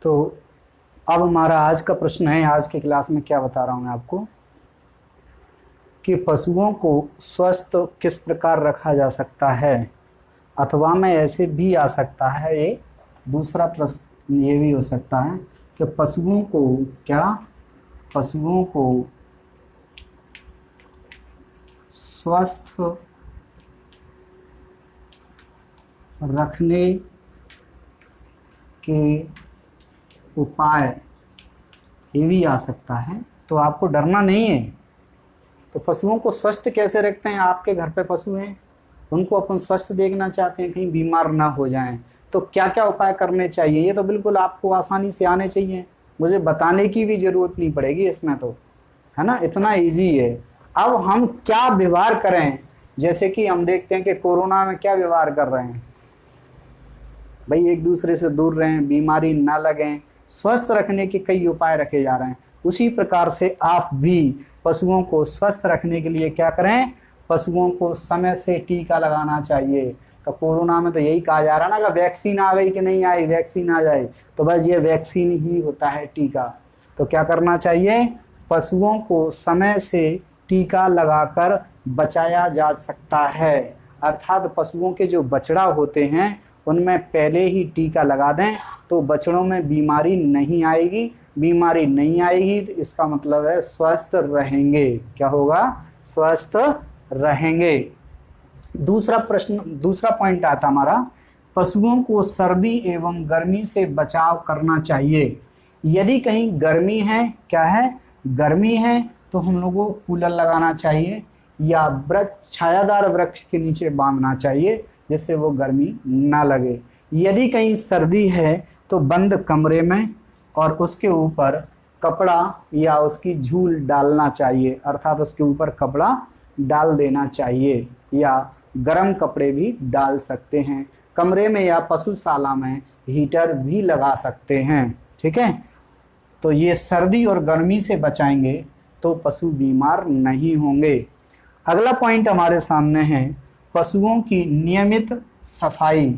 तो अब हमारा आज का प्रश्न है, आज की क्लास में क्या बता रहा हूँ मैं आपको कि पशुओं को स्वस्थ किस प्रकार रखा जा सकता है, अथवा में ऐसे भी आ सकता है। ये दूसरा प्रश्न ये भी हो सकता है कि पशुओं को स्वस्थ रखने के उपाय ये भी आ सकता है। तो आपको डरना नहीं है। तो पशुओं को स्वस्थ कैसे रखते हैं? आपके घर पे पशु हैं, उनको अपन स्वस्थ देखना चाहते हैं, कहीं बीमार ना हो जाएं, तो क्या क्या उपाय करने चाहिए? ये तो बिल्कुल आपको आसानी से आने चाहिए, मुझे बताने की भी जरूरत नहीं पड़ेगी इसमें, तो है ना, इतना इजी है। अब हम क्या व्यवहार करें, जैसे कि हम देखते हैं कि कोरोना में क्या व्यवहार कर रहे हैं भाई, एक दूसरे से दूर रहें, बीमारी ना लगें, स्वस्थ रखने के कई उपाय रखे जा रहे हैं। उसी प्रकार से आप भी पशुओं को स्वस्थ रखने के लिए क्या करें? पशुओं को समय से टीका लगाना चाहिए। तो कोरोना में तो यही कहा जा रहा है ना कि वैक्सीन आ गई कि नहीं आई, वैक्सीन आ जाए, तो बस ये वैक्सीन ही होता है, टीका। तो क्या करना चाहिए? पशुओं को समय से टीका लगाकर बचाया जा सकता है। अर्थात पशुओं के जो बछड़ा होते हैं उनमें पहले ही टीका लगा दें तो बछड़ों में बीमारी नहीं आएगी। बीमारी नहीं आएगी तो इसका मतलब है स्वस्थ रहेंगे। क्या होगा? स्वस्थ रहेंगे। दूसरा पॉइंट आता हमारा, पशुओं को सर्दी एवं गर्मी से बचाव करना चाहिए। यदि कहीं गर्मी है, क्या है, गर्मी है, तो हम लोगों को कूलर लगाना चाहिए या छायादार वृक्ष के नीचे बांधना चाहिए जिससे वो गर्मी ना लगे। यदि कहीं सर्दी है तो बंद कमरे में और उसके ऊपर कपड़ा या उसकी झूल डालना चाहिए, अर्थात उसके ऊपर कपड़ा डाल देना चाहिए या गर्म कपड़े भी डाल सकते हैं। कमरे में या पशुशाला में हीटर भी लगा सकते हैं। ठीक है, तो ये सर्दी और गर्मी से बचाएंगे तो पशु बीमार नहीं होंगे। अगला पॉइंट हमारे सामने है पशुओं की नियमित सफाई।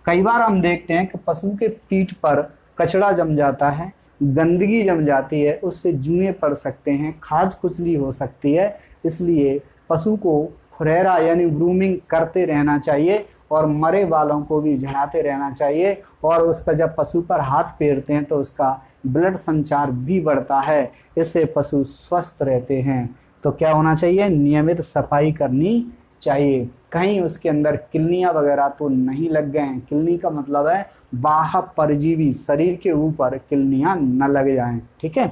कई बार हम देखते हैं कि पशु के पीठ पर कचरा जम जाता है, गंदगी जम जाती है, उससे जुएं पड़ सकते हैं, खाज खुजली हो सकती है। इसलिए पशु को खुरैरा यानी ग्रूमिंग करते रहना चाहिए और मरे बालों को भी झड़ाते रहना चाहिए। और उस पर जब पशु पर हाथ फेरते हैं तो उसका ब्लड संचार भी बढ़ता है, इससे पशु स्वस्थ रहते हैं। तो क्या होना चाहिए? नियमित सफाई करनी चाहिए। कहीं उसके अंदर किलनियाँ वगैरह तो नहीं लग गए हैं। किलनी का मतलब है बाह्य परजीवी, शरीर के ऊपर किलनियाँ न लग जाएं। ठीक है,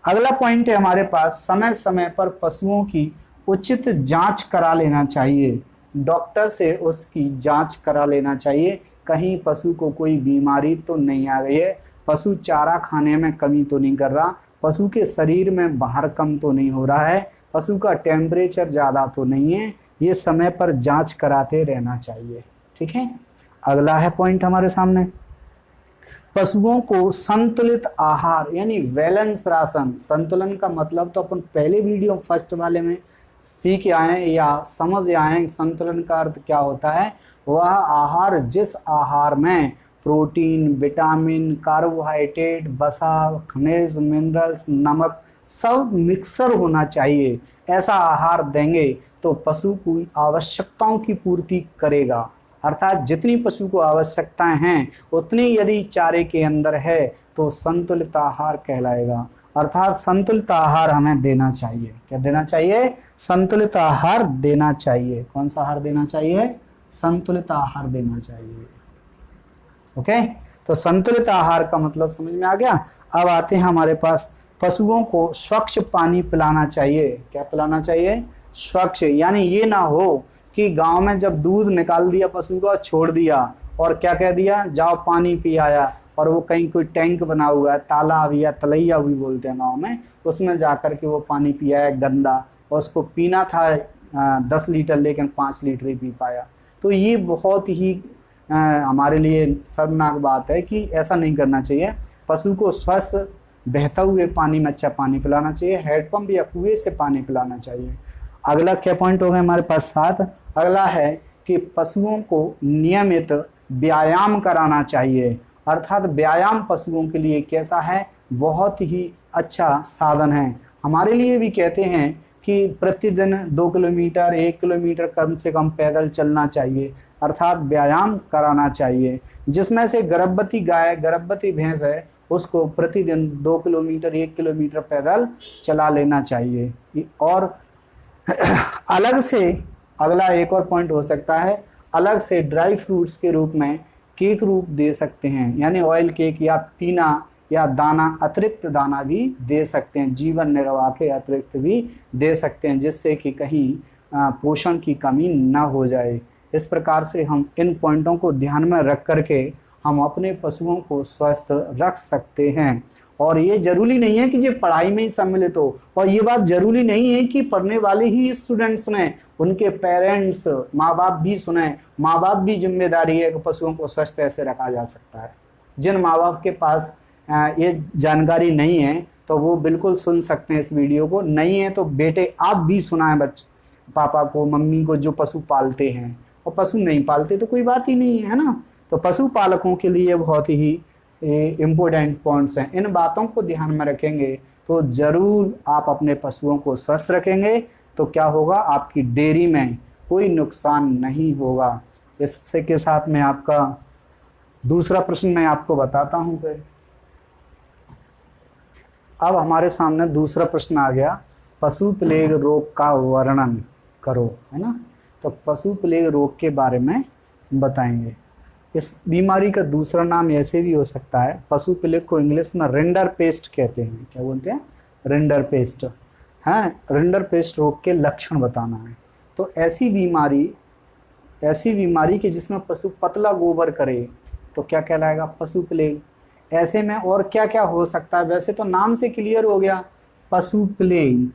अगला पॉइंट है हमारे पास, समय समय पर पशुओं की उचित जांच करा लेना चाहिए। डॉक्टर से उसकी जांच करा लेना चाहिए, कहीं पशु को कोई बीमारी तो नहीं आ गई है, पशु चारा खाने में कमी तो नहीं कर रहा, पशु के शरीर में बाहर कम तो नहीं हो रहा है, पशु का टेम्परेचर ज़्यादा तो नहीं है। ये समय पर जांच कराते रहना चाहिए। ठीक है, अगला है पॉइंट हमारे सामने, पशुओं को संतुलित आहार यानी बैलेंस राशन। संतुलन का मतलब तो अपन पहले वीडियो फर्स्ट वाले में सीख आए या समझ आए। संतुलन का अर्थ क्या होता है? वह आहार जिस आहार में प्रोटीन, विटामिन, कार्बोहाइड्रेट, वसा, खनिज, मिनरल्स, नमक सब मिक्सर होना चाहिए। ऐसा आहार देंगे तो पशु की आवश्यकताओं की पूर्ति करेगा। अर्थात जितनी पशु को आवश्यकताएं हैं उतनी यदि चारे के अंदर है तो संतुलित आहार कहलाएगा। अर्थात संतुलित आहार हमें देना चाहिए। क्या देना चाहिए? संतुलित आहार देना चाहिए। कौन सा आहार देना चाहिए? संतुलित आहार देना चाहिए। ओके, तो संतुलित आहार का मतलब समझ में आ गया। अब आते हैं हमारे पास, पशुओं को स्वच्छ पानी पिलाना चाहिए। क्या पिलाना चाहिए? स्वच्छ, यानी ये ना हो कि गांव में जब दूध निकाल दिया पशु का, छोड़ दिया और क्या कह दिया, जाओ पानी पी आया, और वो कहीं कोई टैंक बना हुआ है, तालाब या तलैया भी बोलते हैं गाँव में, उसमें जाकर के वो पानी पिया है गंदा, और उसको पीना था 10 लीटर लेकिन 5 लीटर ही पी पाया। तो ये बहुत ही हमारे लिए शर्मनाक बात है कि ऐसा नहीं करना चाहिए। पशु को स्वस्थ बहता हुए पानी में अच्छा पानी पिलाना चाहिए, हैंडपंप या कुएं से पानी पिलाना चाहिए। अगला क्या पॉइंट हो गया हमारे पास? 7। अगला है कि पशुओं को नियमित व्यायाम कराना चाहिए अर्थात व्यायाम पशुओं के लिए कैसा है, बहुत ही अच्छा साधन है। हमारे लिए भी कहते हैं कि प्रतिदिन 2 किलोमीटर 1 किलोमीटर कम से कम पैदल चलना चाहिए, अर्थात व्यायाम कराना चाहिए। जिसमें से गर्भवती गाय, गर्भवती भैंस है, उसको प्रतिदिन 2 किलोमीटर 1 किलोमीटर पैदल चला लेना चाहिए। और अलग से अगला एक और पॉइंट हो सकता है, अलग से ड्राई फ्रूट्स के रूप में केक रूप दे सकते हैं, यानी ऑयल केक या पीना या दाना, अतिरिक्त दाना भी दे सकते हैं, जीवन निर्वाह के अतिरिक्त भी दे सकते हैं, जिससे कि कहीं पोषण की कमी ना हो जाए। इस प्रकार से हम इन पॉइंटों को ध्यान में रख करके हम अपने पशुओं को स्वस्थ रख सकते हैं। और ये जरूरी नहीं है कि ये पढ़ाई में ही सम्मिलित हो, और ये बात जरूरी नहीं है कि पढ़ने वाले ही स्टूडेंट सुने, उनके पेरेंट्स, माँ बाप भी सुने। माँ बाप भी जिम्मेदारी है कि पशुओं को स्वस्थ ऐसे रखा जा सकता है। जिन माँ बाप के पास ये जानकारी नहीं है तो वो बिल्कुल सुन सकते हैं इस वीडियो को, नहीं है तो बेटे आप भी सुनाएं पापा को, मम्मी को, जो पशु पालते हैं। और पशु नहीं पालते तो कोई बात ही नहीं है ना। तो पशु पालकों के लिए बहुत ही इम्पोर्टेंट पॉइंट्स हैं। इन बातों को ध्यान में रखेंगे तो जरूर आप अपने पशुओं को स्वस्थ रखेंगे, तो क्या होगा, आपकी डेयरी में कोई नुकसान नहीं होगा। इससे के साथ में आपका दूसरा प्रश्न मैं आपको बताता हूं। फिर अब हमारे सामने दूसरा प्रश्न आ गया, पशु प्लेग रोग का वर्णन करो, है ना। तो पशु प्लेग रोग के बारे में बताएंगे। इस बीमारी का दूसरा नाम ऐसे भी हो सकता है, पशु प्लेग को इंग्लिश में रिंडर पेस्ट कहते हैं। क्या बोलते हैं, रिंडर पेस्ट। हाँ, रिंडर पेस्ट रोग के लक्षण बताना है। तो ऐसी बीमारी के जिसमें पशु पतला गोबर करे तो क्या कहलाएगा, पशु प्लेग। ऐसे में और क्या क्या हो सकता है, वैसे तो नाम से क्लियर हो गया, पशु प्लेग,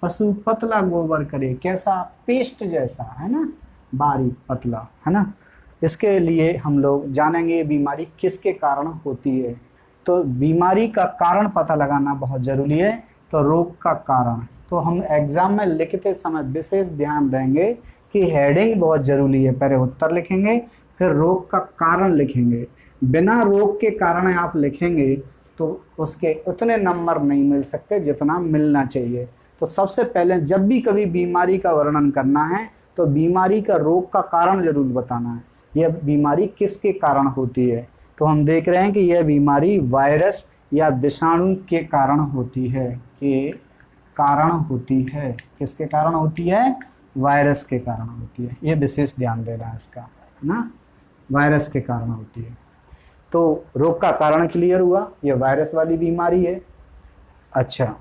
पशु पतला गोबर करे, कैसा, पेस्ट जैसा, है ना, बारीक पतला, है ना। इसके लिए हम लोग जानेंगे बीमारी किसके कारण होती है। तो बीमारी का कारण पता लगाना बहुत जरूरी है। तो रोग का कारण, तो हम एग्जाम में लिखते समय विशेष ध्यान देंगे कि हेडिंग बहुत जरूरी है। पहले उत्तर लिखेंगे, फिर रोग का कारण लिखेंगे। बिना रोग के कारण आप लिखेंगे तो उसके उतने नंबर नहीं मिल सकते जितना मिलना चाहिए। तो सबसे पहले जब भी कभी बीमारी का वर्णन करना है तो बीमारी का रोग का कारण जरूर बताना है, यह बीमारी किसके कारण होती है। तो हम देख रहे हैं कि यह बीमारी वायरस या विषाणु के कारण होती है, के कारण होती है। किसके कारण होती है, वायरस के कारण होती है। यह विशेष ध्यान देना है इसका, ना, वायरस के कारण होती है। तो रोग का कारण क्लियर हुआ, यह वायरस वाली बीमारी है। अच्छा,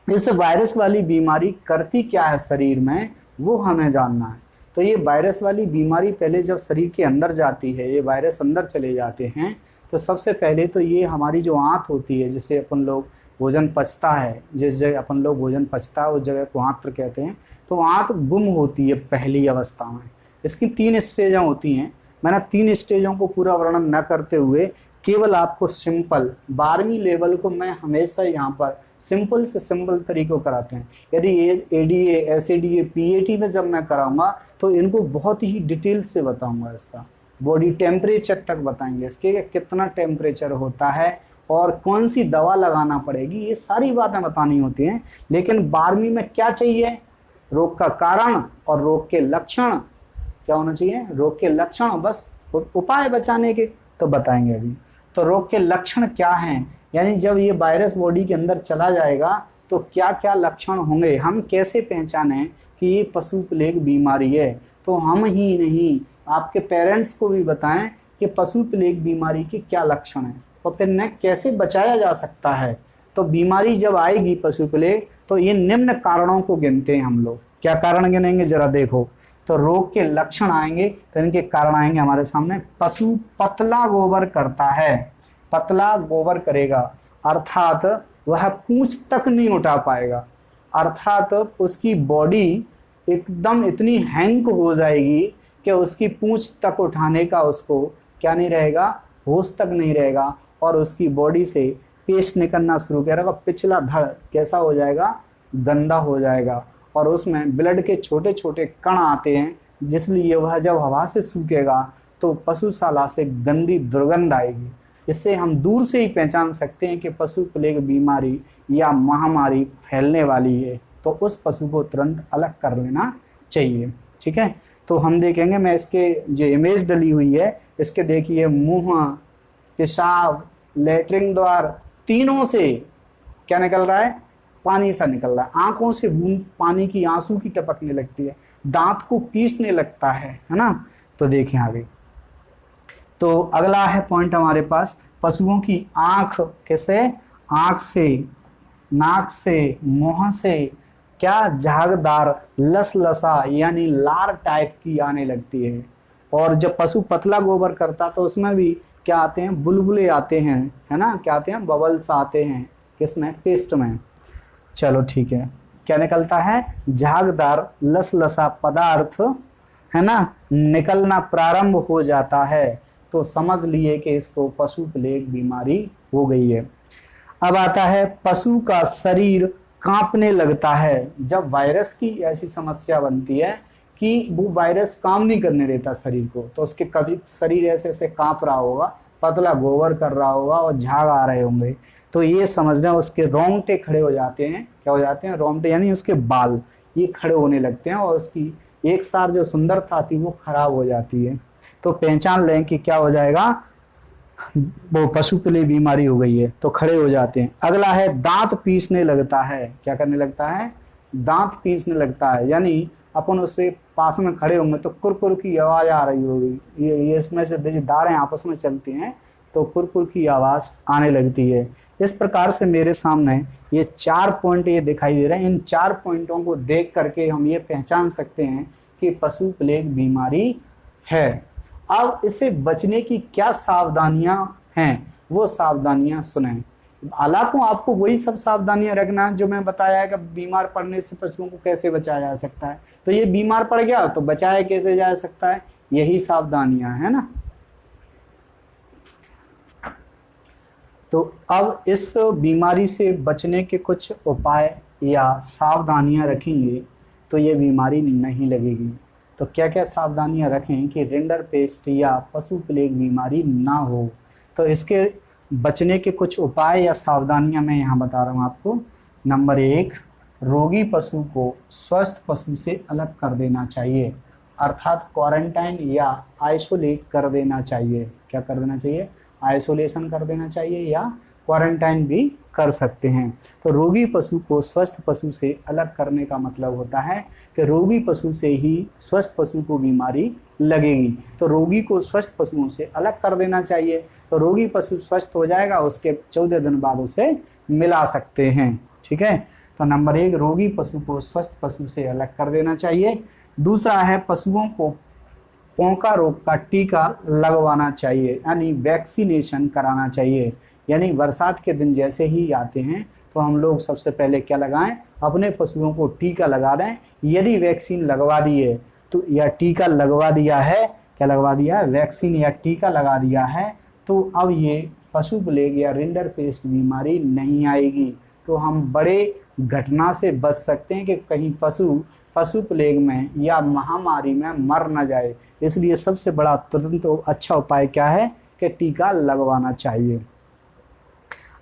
इस वायरस वाली बीमारी करती क्या है शरीर में, वो हमें जानना है। तो ये वायरस वाली बीमारी पहले जब शरीर के अंदर जाती है, ये वायरस अंदर चले जाते हैं, तो सबसे पहले तो ये हमारी जो आंत होती है, जिसे अपन लोग भोजन पचता है, जिस जगह अपन लोग भोजन पचता है उस जगह को आंत्र कहते हैं। तो आंत गुम होती है पहली अवस्था में। इसकी 3 स्टेजें होती हैं। मैंने 3 स्टेजों को पूरा वर्णन न करते हुए केवल आपको सिंपल 12वीं लेवल को मैं हमेशा यहाँ पर सिंपल से सिंपल तरीकों कराते हैं। यदि एडीए, एसएडीए, पीएटी में जब मैं कराऊंगा तो इनको बहुत ही डिटेल से बताऊंगा। इसका बॉडी टेम्परेचर तक बताएंगे, इसके कितना टेम्परेचर होता है और कौन सी दवा लगाना पड़ेगी, ये सारी बातें बतानी होती हैं। लेकिन 12वीं में क्या चाहिए, रोग का कारण और रोग के लक्षण। क्या होना चाहिए, रोग के लक्षण, बस उपाय बचाने के तो बताएंगे अभी। तो रोग के लक्षण क्या हैं, यानी जब ये वायरस बॉडी के अंदर चला जाएगा तो क्या क्या लक्षण होंगे, हम कैसे पहचानें कि ये पशु प्लेग बीमारी है। तो हम ही नहीं, आपके पेरेंट्स को भी बताएं कि पशु प्लेग बीमारी के क्या लक्षण हैं और फिर न कैसे बचाया जा सकता है। तो बीमारी जब आएगी पशु प्लेग तो ये निम्न कारणों को गिनते हैं हम लोग। क्या कारण गिनेंगे जरा देखो। तो रोग के लक्षण आएंगे तो इनके कारण आएंगे हमारे सामने। पशु पतला गोबर करता है, पतला गोबर करेगा अर्थात वह पूंछ तक नहीं उठा पाएगा, अर्थात उसकी बॉडी एकदम इतनी हैंक हो जाएगी कि उसकी पूंछ तक उठाने का उसको क्या नहीं रहेगा, होश तक नहीं रहेगा, और उसकी बॉडी से पेस्ट निकलना शुरू करेगा। पिछला धड़ कैसा हो जाएगा, गंदा हो जाएगा, और उसमें ब्लड के छोटे छोटे कण आते हैं, जिसलिए वह जब हवा से सूखेगा तो पशुशाला से गंदी दुर्गंध आएगी। इससे हम दूर से ही पहचान सकते हैं कि पशु प्लेग बीमारी या महामारी फैलने वाली है, तो उस पशु को तुरंत अलग कर लेना चाहिए। ठीक है, तो हम देखेंगे, मैं इसके जो इमेज डली हुई है इसके देखिए, मुंह, पेशाब, लेटरिन द्वार, तीनों से क्या निकल रहा है, पानी सा निकल रहा है। आंखों से बूंद पानी की, आंसू की टपकने लगती है, दांत को पीसने लगता है ना। तो देखें आगे, तो अगला है पॉइंट हमारे पास, पशुओं की आंख कैसे, आंख से, नाक से, मुंह से क्या झागदार लसलसा यानी लार टाइप की आने लगती है। और जब पशु पतला गोबर करता तो उसमें भी क्या आते हैं, बुलबुले आते हैं, है ना, क्या आते हैं, बबल्स आते हैं, किसमें, पेस्ट में। चलो ठीक है, क्या निकलता है, झागदार लसलसा पदार्थ, है ना, निकलना प्रारंभ हो जाता है, तो समझ लिए कि इसको पशु प्लेग बीमारी हो गई है। अब आता है, पशु का शरीर कांपने लगता है। जब वायरस की ऐसी समस्या बनती है कि वो वायरस काम नहीं करने देता शरीर को, तो उसके कभी शरीर ऐसे ऐसे कांप रहा होगा, पतला गोबर कर रहा होगा और झाग आ रहे होंगे, तो ये समझना उसके रोंगटे खड़े हो जाते हैं। क्या हो जाते हैं, रोंगटे यानी उसके बाल ये खड़े होने लगते हैं और उसकी एक सार जो सुंदरता थी वो खराब हो जाती है। तो पहचान लें कि क्या हो जाएगा, वो पशु प्लेग बीमारी हो गई है, तो खड़े हो जाते हैं। अगला है, दांत पीसने लगता है। क्या करने लगता है, दांत पीसने लगता है, यानी अपन उसके पास में खड़े होंगे तो कुरकुर की आवाज आ रही होगी, ये इसमें से दाढ़ें आपस में चलती हैं तो कुरकुर की आवाज आने लगती है। इस प्रकार से मेरे सामने ये 4 पॉइंट ये दिखाई दे रहे हैं। इन 4 पॉइंटों को देख करके हम ये पहचान सकते हैं कि पशु प्लेग बीमारी है। अब इससे बचने की क्या सावधानियां हैं, वो सावधानियां सुने। हालांकि आपको वही सब सावधानियां रखना है जो मैं बताया है कि बीमार पड़ने से पशुओं को कैसे बचाया जा सकता है। तो ये बीमार पड़ गया तो बचाया कैसे जा सकता है, यही सावधानियां है ना। तो अब इस बीमारी से बचने के कुछ उपाय या सावधानियां रखेंगे तो ये बीमारी नहीं लगेगी। तो क्या क्या सावधानियां रखें कि रिंडरपेस्ट या पशु प्लेग बीमारी ना हो। तो इसके बचने के कुछ उपाय या सावधानियां मैं यहाँ बता रहा हूँ आपको। नंबर 1, रोगी पशु को स्वस्थ पशु से अलग कर देना चाहिए, अर्थात क्वारंटाइन या आइसोलेट कर देना चाहिए। क्या कर देना चाहिए, आइसोलेशन कर देना चाहिए या क्वारंटाइन भी कर सकते हैं। तो रोगी पशु को स्वस्थ पशु से अलग करने का मतलब होता है कि रोगी पशु से ही स्वस्थ पशु को बीमारी लगेगी, तो रोगी को स्वस्थ पशुओं से अलग कर देना चाहिए। तो रोगी पशु स्वस्थ हो जाएगा, उसके 14 दिन बाद उसे मिला सकते हैं। ठीक है, तो नंबर 1, रोगी पशु को स्वस्थ पशु से अलग कर देना चाहिए। दूसरा है, पशुओं को पोंका रोग का टीका लगवाना चाहिए, यानी वैक्सीनेशन कराना चाहिए। यानी बरसात के दिन जैसे ही आते हैं तो हम लोग सबसे पहले क्या लगाएं, अपने पशुओं को टीका लगा दें। यदि वैक्सीन लगवा दी है तो, या टीका लगवा दिया है, क्या लगवा दिया है, वैक्सीन या टीका लगा दिया है, तो अब ये पशु प्लेग या रिंडरपेस्ट बीमारी नहीं आएगी। तो हम बड़े घटना से बच सकते हैं कि कहीं पशु प्लेग में या महामारी में मर न जाए। इसलिए सबसे बड़ा तुरंत अच्छा उपाय क्या है कि टीका लगवाना चाहिए।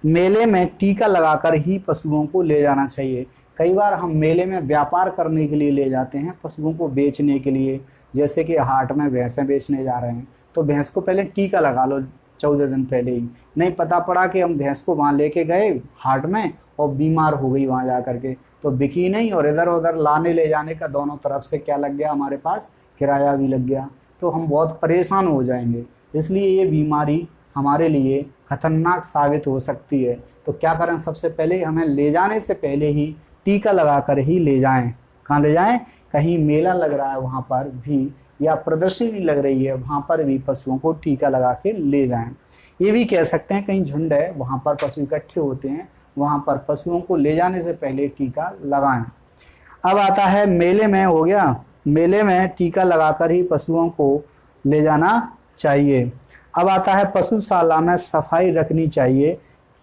मेले में टीका लगाकर ही पशुओं को ले जाना चाहिए। कई बार हम मेले में व्यापार करने के लिए ले जाते हैं, पशुओं को बेचने के लिए, जैसे कि हाट में भैंसें बेचने जा रहे हैं, तो भैंस को पहले टीका लगा लो 14 दिन पहले ही। नहीं पता पड़ा कि हम भैंस को वहाँ लेके गए हाट में और बीमार हो गई वहाँ जा करके, तो बिकी नहीं, और इधर उधर लाने ले जाने का दोनों तरफ से क्या लग गया, हमारे पास किराया भी लग गया, तो हम बहुत परेशान हो जाएंगे। इसलिए ये बीमारी हमारे लिए खतरनाक साबित हो सकती है। तो क्या करें, सबसे पहले हमें ले जाने से पहले ही टीका लगाकर ही ले जाएं। कहाँ ले जाएं, कहीं मेला लग रहा है वहाँ पर भी, या प्रदर्शनी लग रही है वहाँ पर भी पशुओं को टीका लगा के ले जाएं। ये भी कह सकते हैं कहीं झुंड है वहाँ पर पशु इकट्ठे होते हैं, वहाँ पर पशुओं को ले जाने से पहले टीका लगाएं। अब आता है मेले में, हो गया, मेले में टीका लगाकर ही पशुओं को ले जाना चाहिए। अब आता है पशुशाला में सफाई रखनी चाहिए।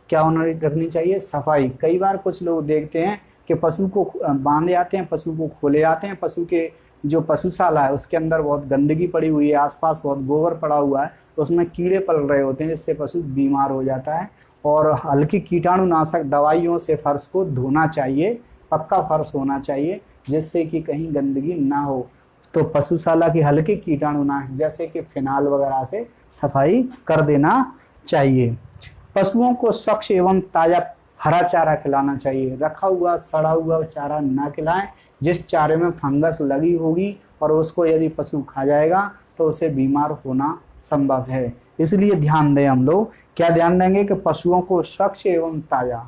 क्या होना रखनी चाहिए, सफाई। कई बार कुछ लोग देखते हैं कि पशु को बांधे आते हैं, पशु को खोले आते हैं, पशु के जो पशुशाला है उसके अंदर बहुत गंदगी पड़ी हुई है, आसपास बहुत गोबर पड़ा हुआ है, तो उसमें कीड़े पल रहे होते हैं, जिससे पशु बीमार हो जाता है। और हल्की कीटाणुनाशक दवाइयों से फर्श को धोना चाहिए, पक्का फर्श होना चाहिए जिससे कि कहीं गंदगी ना हो। तो पशुशाला की हल्के कीटाणुनाशक जैसे कि फिनाल वगैरह से सफाई कर देना चाहिए। पशुओं को स्वच्छ एवं ताजा हरा चारा खिलाना चाहिए। रखा हुआ सड़ा हुआ चारा ना खिलाएं, जिस चारे में फंगस लगी होगी और उसको यदि पशु खा जाएगा तो उसे बीमार होना संभव है। इसलिए ध्यान दें, हम लोग क्या ध्यान देंगे कि पशुओं को स्वच्छ एवं ताजा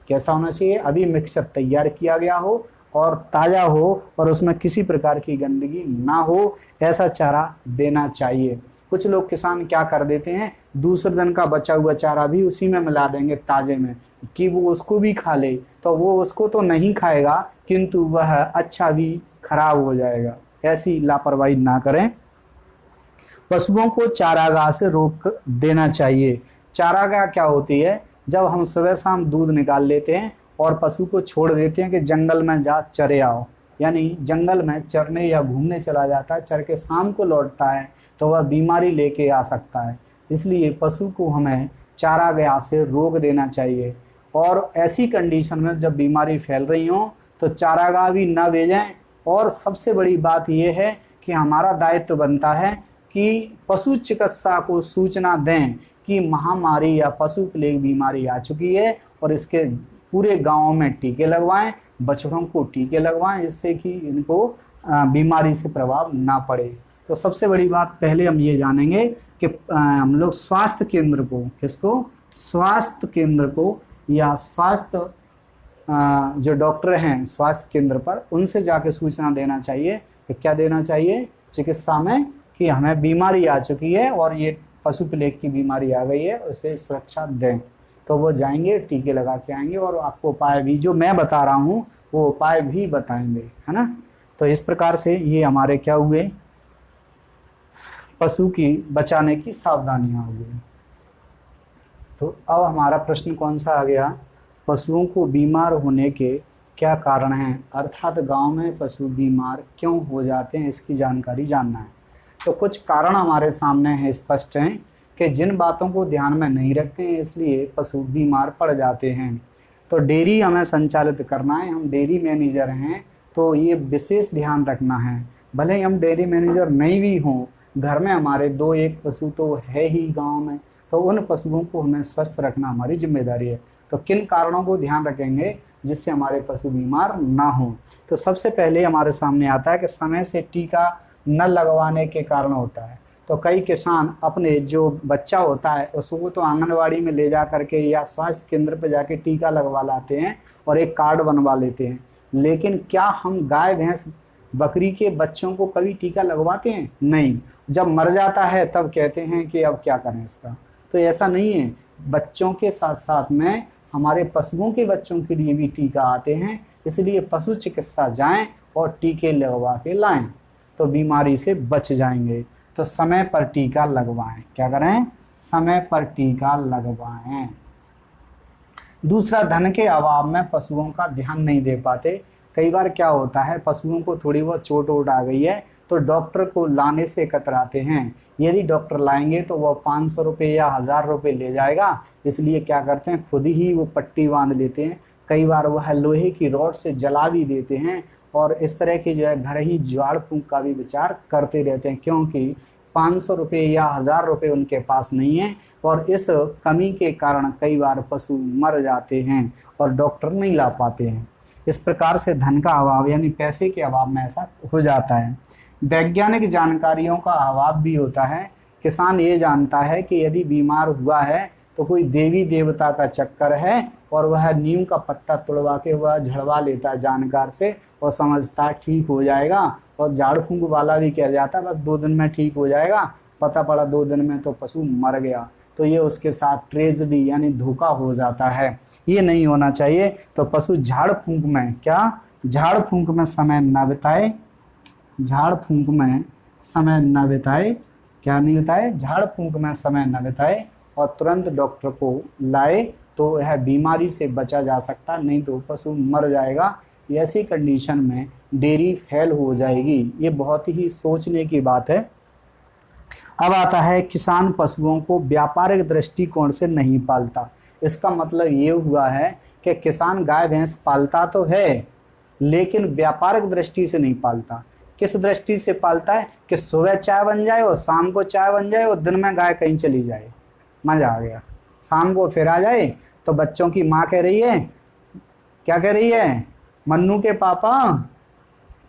कैसा होना चाहिए, अभी मिक्सर तैयार किया गया हो और ताजा हो और उसमें किसी प्रकार की गंदगी ना हो, ऐसा चारा देना चाहिए। कुछ लोग किसान क्या कर देते हैं, दूसरे दिन का बचा हुआ चारा भी उसी में मिला देंगे ताजे में कि वो उसको भी खा ले, तो वो उसको तो नहीं खाएगा किंतु वह अच्छा भी खराब हो जाएगा। ऐसी लापरवाही ना करें। पशुओं को चारागाह से रोक देना चाहिए। चारागाह क्या होती है, जब हम सुबह शाम दूध निकाल लेते हैं और पशु को छोड़ देते हैं कि जंगल में जा चरे आओ, यानी जंगल में चरने या घूमने चला जाता है, चर के शाम को लौटता है तो वह बीमारी लेके आ सकता है। इसलिए पशु को हमें चारागाह से रोक देना चाहिए। और ऐसी कंडीशन में जब बीमारी फैल रही हो तो चारागाह भी न भेजें। और सबसे बड़ी बात यह है कि हमारा दायित्व बनता है कि पशु चिकित्सा को सूचना दें कि महामारी या पशु प्लेग बीमारी आ चुकी है और इसके पूरे गांव में टीके लगवाएं, बछड़ों को टीके लगवाएं, जिससे कि इनको बीमारी से प्रभाव ना पड़े। तो सबसे बड़ी बात पहले हम ये जानेंगे कि हम लोग स्वास्थ्य केंद्र को, किसको, स्वास्थ्य केंद्र को या स्वास्थ्य जो डॉक्टर हैं स्वास्थ्य केंद्र पर, उनसे जाके सूचना देना चाहिए कि क्या देना चाहिए चिकित्सा में, कि हमें बीमारी आ चुकी है और ये पशु प्लेग की बीमारी आ गई है, उसे सुरक्षा दें। तो वो जाएंगे, टीके लगा के आएंगे और आपको उपाय भी जो मैं बता रहा हूँ वो उपाय भी बताएंगे, है ना। तो इस प्रकार से ये हमारे क्या हुए, पशु की बचाने की सावधानियां हो गई। तो अब हमारा प्रश्न कौन सा आ गया, पशुओं को बीमार होने के क्या कारण हैं, अर्थात गांव में पशु बीमार क्यों हो जाते हैं, इसकी जानकारी जानना है। तो कुछ कारण हमारे सामने हैं, स्पष्ट हैं कि जिन बातों को ध्यान में नहीं रखते हैं इसलिए पशु बीमार पड़ जाते हैं। तो डेयरी हमें संचालित करना है, हम डेयरी मैनेजर हैं तो ये विशेष ध्यान रखना है। भले ही हम डेयरी मैनेजर नहीं भी हों, घर में हमारे 2-1 पशु तो है ही गांव में, तो उन पशुओं को हमें स्वस्थ रखना हमारी जिम्मेदारी है। तो किन कारणों को ध्यान रखेंगे जिससे हमारे पशु बीमार ना हो। तो सबसे पहले हमारे सामने आता है कि समय से टीका न लगवाने के कारण होता है। तो कई किसान अपने जो बच्चा होता है उसको तो आंगनवाड़ी में ले जा करके या स्वास्थ्य केंद्र पर जाके टीका लगवा लाते हैं और एक कार्ड बनवा लेते हैं, लेकिन क्या हम गाय भैंस बकरी के बच्चों को कभी टीका लगवाते हैं? नहीं। जब मर जाता है तब कहते हैं कि अब क्या करें इसका। तो ऐसा नहीं है, बच्चों के साथ साथ में हमारे पशुओं के बच्चों के लिए भी टीका आते हैं, इसलिए पशु चिकित्सा जाएं और टीके लगवा के लाएं तो बीमारी से बच जाएंगे। तो समय पर टीका लगवाएं, क्या करें, समय पर टीका लगवाएं। दूसरा, धन के अभाव में पशुओं का ध्यान नहीं दे पाते। कई बार क्या होता है, पशुओं को थोड़ी बहुत चोट वोट आ गई है तो डॉक्टर को लाने से कतराते हैं। यदि डॉक्टर लाएंगे तो वह 500 रुपये या 1000 रुपये ले जाएगा, इसलिए क्या करते हैं, खुद ही वो पट्टी बांध लेते हैं। कई बार वह लोहे की रॉड से जला भी देते हैं और इस तरह की जो है घर ही झाड़ फूंक का भी विचार करते रहते हैं, क्योंकि 500 रुपये या 1000 रुपये उनके पास नहीं है और इस कमी के कारण कई बार पशु मर जाते हैं और डॉक्टर नहीं ला पाते हैं। इस प्रकार से धन का अभाव यानी पैसे के अभाव में ऐसा हो जाता है। वैज्ञानिक जानकारियों का अभाव भी होता है। किसान ये जानता है कि यदि बीमार हुआ है तो कोई देवी देवता का चक्कर है और वह नीम का पत्ता तोड़वा के वह झड़वा लेता है जानकार से और समझता है ठीक हो जाएगा, और झाड़ फूंक वाला भी कह जाता है बस 2 दिन में ठीक हो जाएगा, पता पड़ा 2 दिन में तो पशु मर गया। तो ये उसके साथ ट्रेजेडी यानी धोखा हो जाता है, ये नहीं होना चाहिए। तो पशु झाड़ फूंक में क्या, झाड़ फूंक में समय न बिताए, झाड़ फूंक में समय न बिताए, क्या नहीं बिताए, झाड़ फूंक में समय न बिताए और तुरंत डॉक्टर को लाए तो यह बीमारी से बचा जा सकता, नहीं तो पशु मर जाएगा। ऐसी कंडीशन में डेयरी फेल हो जाएगी। ये बहुत ही सोचने की बात है। अब आता है किसान पशुओं को व्यापारिक दृष्टिकोण से नहीं पालता। इसका मतलब ये हुआ है कि किसान गाय भैंस पालता तो है लेकिन व्यापारिक दृष्टि से नहीं पालता। किस दृष्टि से पालता है कि सुबह चाय बन जाए और शाम को चाय बन जाए और दिन में गाय कहीं चली जाए, मजा आ गया। शाम को फिर आ जाए तो बच्चों की माँ कह रही है, क्या कह रही है, मन्नू के पापा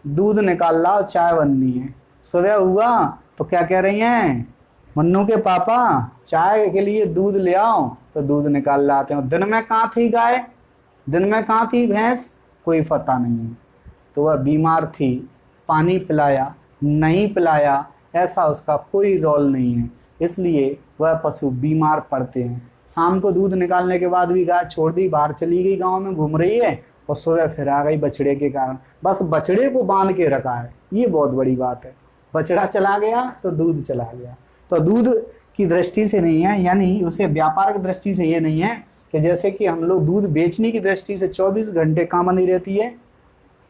दूध निकाल लाओ चाय बननी है। सुबह हुआ तो क्या कह रही हैं, मन्नू के पापा चाय के लिए दूध ले आओ, तो दूध निकाल लाते हैं। दिन में कहाँ थी गाय, दिन में कहाँ थी भैंस, कोई पता नहीं है। तो वह बीमार थी, पानी पिलाया नहीं पिलाया ऐसा उसका कोई रोल नहीं है, इसलिए वह पशु बीमार पड़ते हैं। शाम को दूध निकालने के बाद भी गाय छोड़ दी, बाहर चली गई, गांव में घूम रही है और सुबह फिर आ गई बछड़े के कारण। बस बछड़े को बांध के रखा है, ये बहुत बड़ी बात है। बछड़ा चला गया तो दूध चला गया। तो दूध की दृष्टि से नहीं है, यानी उसे व्यापारिक दृष्टि से ये नहीं है कि जैसे कि हम लोग दूध बेचने की दृष्टि से 24 घंटे कहाँ बनी रहती है,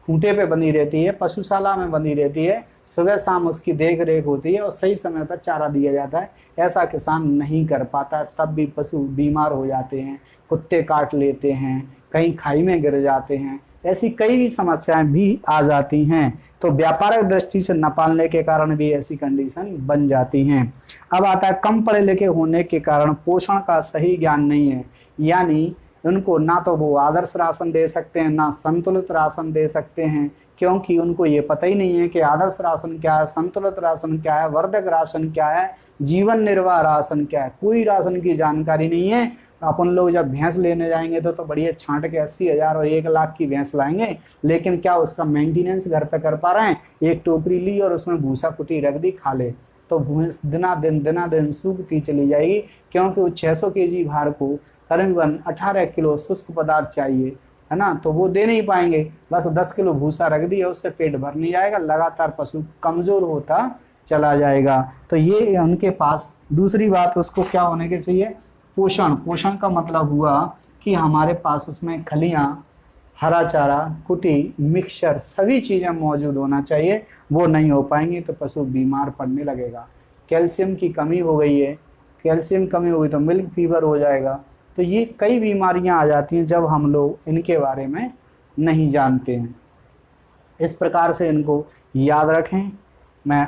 खूंटे पे बनी रहती है, पशुशाला में बनी रहती है, सुबह शाम उसकी देख रेख होती है और सही समय पर चारा दिया जाता है। ऐसा किसान नहीं कर पाता, तब भी पशु बीमार हो जाते हैं, कुत्ते काट लेते हैं, कहीं खाई में गिर जाते हैं, ऐसी कई समस्याएं भी आ जाती हैं। तो व्यापारिक दृष्टि से न पालने के कारण भी ऐसी कंडीशन बन जाती हैं। अब आता है कम पढ़े लिखे होने के कारण पोषण का सही ज्ञान नहीं है, यानी उनको ना तो वो आदर्श राशन दे सकते हैं ना संतुलित राशन दे सकते हैं, क्योंकि उनको ये पता ही नहीं है कि आदर्श राशन क्या है, संतुलित राशन क्या है, वर्धक राशन क्या है, जीवन निर्वाह राशन क्या है, कोई राशन की जानकारी नहीं है। अपन लोग जब भैंस लेने जाएंगे तो बढ़िया छांट के 80,000 और 1 लाख की भैंस लाएंगे, लेकिन क्या उसका मेंटेनेंस घर पे कर पा रहे हैं। एक टोकरी ली और उसमें भूसा कुटी रख दी, खा ले, तो भैंस दिना दिन सूखती चली जाएगी, क्योंकि वो 600 kg भार को करीबन 18 किलो शुष्क पदार्थ चाहिए, है ना, तो वो दे नहीं पाएंगे। बस 10 किलो भूसा रख दिया, उससे पेट भर नहीं जाएगा, लगातार पशु कमजोर होता चला जाएगा। तो ये उनके पास दूसरी बात उसको क्या होने के चाहिए, पोषण। पोषण का मतलब हुआ कि हमारे पास उसमें खलियां, हरा चारा, कुटी, मिक्सचर सभी चीज़ें मौजूद होना चाहिए। वो नहीं हो पाएंगी तो पशु बीमार पड़ने लगेगा। कैल्शियम की कमी हो गई है, कैल्शियम कमी हुई तो मिल्क फीवर हो जाएगा। तो ये कई बीमारियां आ जाती हैं जब हम लोग इनके बारे में नहीं जानते हैं। इस प्रकार से इनको याद रखें। मैं